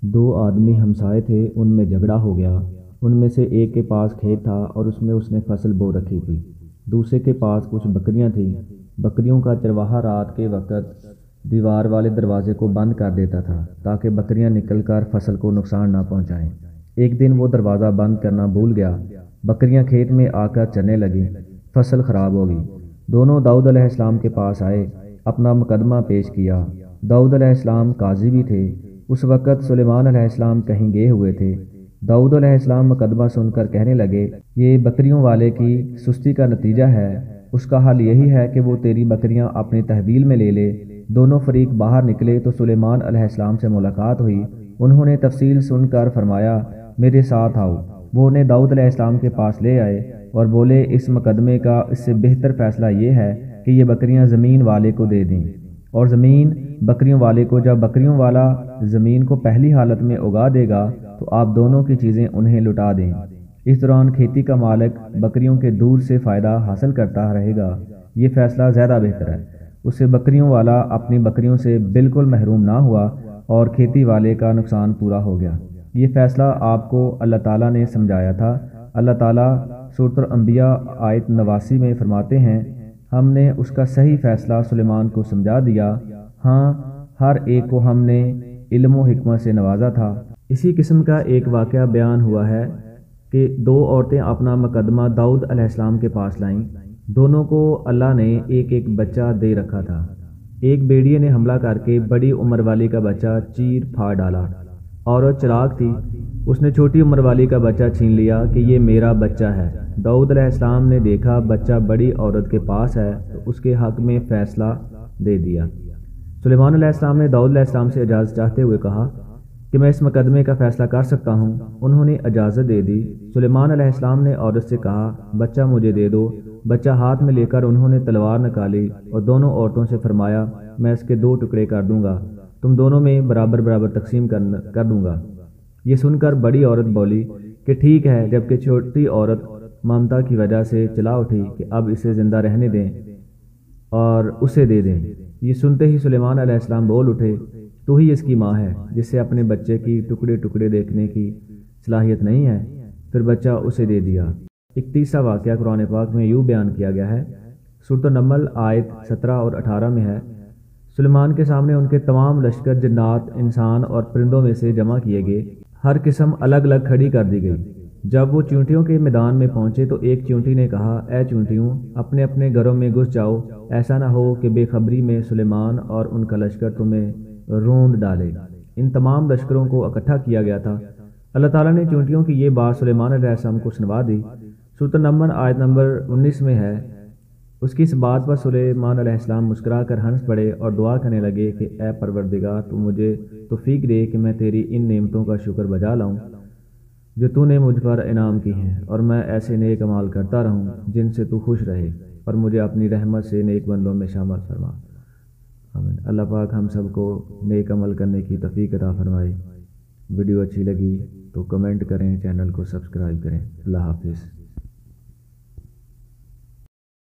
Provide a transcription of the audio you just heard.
دو آدمی ہمسائے تھے، ان میں جھگڑا ہو گیا۔ ان میں سے ایک کے پاس کھیت تھا اور اس نے فصل بو رکھی تھی۔ دوسرے کے پاس کچھ بکریاں تھیں۔ بکریوں کا چرواہا رات کے وقت دیوار والے دروازے کو بند کر دیتا تھا تاکہ بکریاں نکل کر فصل کو نقصان نہ پہنچائیں۔ ایک دن وہ دروازہ بند کرنا بھول گیا۔ بکریاں کھیت میں آ کر چرنے لگیں۔ فصل خراب ہو گئی۔ دونوں داؤد علیہ السلام کے پاس آئے، اپنا مقدمہ پیش کیا۔ داؤد علیہ السلام قاضی بھی تھے۔ اس وقت سلیمان علیہ السلام کہیں گئے ہوئے تھے۔ داؤد علیہ السلام مقدمہ سن کر کہنے لگے، یہ بکریوں والے کی سستی کا نتیجہ ہے۔ اس کا حل یہی ہے کہ وہ تیری بکریاں اپنی تحویل میں لے لے۔ دونوں فریق باہر نکلے تو سلیمان علیہ السلام سے ملاقات ہوئی۔ انہوں نے تفصیل سن کر فرمایا، میرے ساتھ آؤ۔ وہ انہیں داؤد علیہ السلام کے پاس لے آئے اور بولے، اس مقدمے کا اس سے بہتر فیصلہ یہ ہے کہ یہ بکریاں زمین والے کو دے دیں، اور زمین بکریوں والے کو۔ جب بکریوں والا زمین کو پہلی حالت میں اگا دے گا تو آپ دونوں کی چیزیں انہیں لوٹا دیں۔ اس دوران کھیتی کا مالک بکریوں کے دودھ سے فائدہ حاصل کرتا رہے گا۔ یہ فیصلہ زیادہ بہتر ہے۔ اس سے بکریوں والا اپنی بکریوں سے بالکل محروم نہ ہوا اور کھیتی والے کا نقصان پورا ہو گیا۔ یہ فیصلہ آپ کو اللہ تعالیٰ نے سمجھایا تھا۔ اللہ تعالیٰ سورۃ الانبیاء آیت 89 میں فرماتے ہیں، ہم نے اس کا صحیح فیصلہ سلیمان کو سمجھا دیا۔ ہاں، ہر ایک کو ہم نے علم و حکمت سے نوازا تھا۔ اسی قسم کا ایک واقعہ بیان ہوا ہے کہ دو عورتیں اپنا مقدمہ داؤد علیہ السلام کے پاس لائیں۔ دونوں کو اللہ نے ایک ایک بچہ دے رکھا تھا۔ ایک بھیڑیے نے حملہ کر کے بڑی عمر والی کا بچہ چیر پھاڑ ڈالا۔ عورت چلاک تھی، اس نے چھوٹی عمر والی کا بچہ چھین لیا کہ یہ میرا بچہ ہے۔ داؤد علیہ السلام نے دیکھا بچہ بڑی عورت کے پاس ہے تو اس کے حق میں فیصلہ دے دیا۔ سلیمان علیہ السلام نے داؤد علیہ السلام سے اجازت چاہتے ہوئے کہا کہ میں اس مقدمے کا فیصلہ کر سکتا ہوں۔ انہوں نے اجازت دے دی۔ سلیمان علیہ السلام نے عورت سے کہا، بچہ مجھے دے دو۔ بچہ ہاتھ میں لے کر انہوں نے تلوار نکالی اور دونوں عورتوں سے فرمایا، میں اس کے 2 ٹکڑے کر دوں گا، تم دونوں میں برابر برابر تقسیم کر دوں گا۔ یہ سن کر بڑی عورت بولی کہ ٹھیک ہے، جبکہ چھوٹی عورت ممتا کی وجہ سے چلا اٹھی کہ اب اسے زندہ رہنے دیں اور اسے دے دیں۔ یہ سنتے ہی سلیمان علیہ السلام بول اٹھے، تو ہی اس کی ماں ہے جسے اپنے بچے کی ٹکڑے ٹکڑے دیکھنے کی صلاحیت نہیں ہے۔ پھر بچہ اسے دے دیا۔ 31واں واقعہ قرآن پاک میں یوں بیان کیا گیا ہے، سورۃ النمل آیت 17 اور 18 میں ہے، سلیمان کے سامنے ان کے تمام لشکر جنات، انسان اور پرندوں میں سے جمع کیے گئے، ہر قسم الگ الگ کھڑی کر دی گئی۔ جب وہ چیونٹیوں کے میدان میں پہنچے تو ایک چیونٹی نے کہا، اے چیونٹیوں، اپنے اپنے گھروں میں گھس جاؤ، ایسا نہ ہو کہ بے خبری میں سلیمان اور ان کا لشکر تمہیں روند ڈالے۔ ان تمام لشکروں کو اکٹھا کیا گیا تھا۔ اللہ تعالیٰ نے چیونٹیوں کی یہ بات سلیمان علیہ السلام کو سنوا دی۔ سورۃ النمل آیت نمبر 19 میں ہے، اس کی اس بات پر سلیمان علیہ السلام مسکرا کر ہنس پڑے اور دعا کرنے لگے کہ اے پروردگار، تو مجھے توفیق دے کہ میں تیری ان نعمتوں کا شکر بجا لاؤں جو تو نے مجھ پر انعام کی ہیں، اور میں ایسے نیک اعمال کرتا رہوں جن سے تو خوش رہے، اور مجھے اپنی رحمت سے نیک بندوں میں شامل فرما۔ آمین۔ اللہ پاک ہم سب کو نیک عمل کرنے کی توفیق عطا فرمائے۔ ویڈیو اچھی لگی تو کمنٹ کریں، چینل کو سبسکرائب کریں۔ اللہ حافظ۔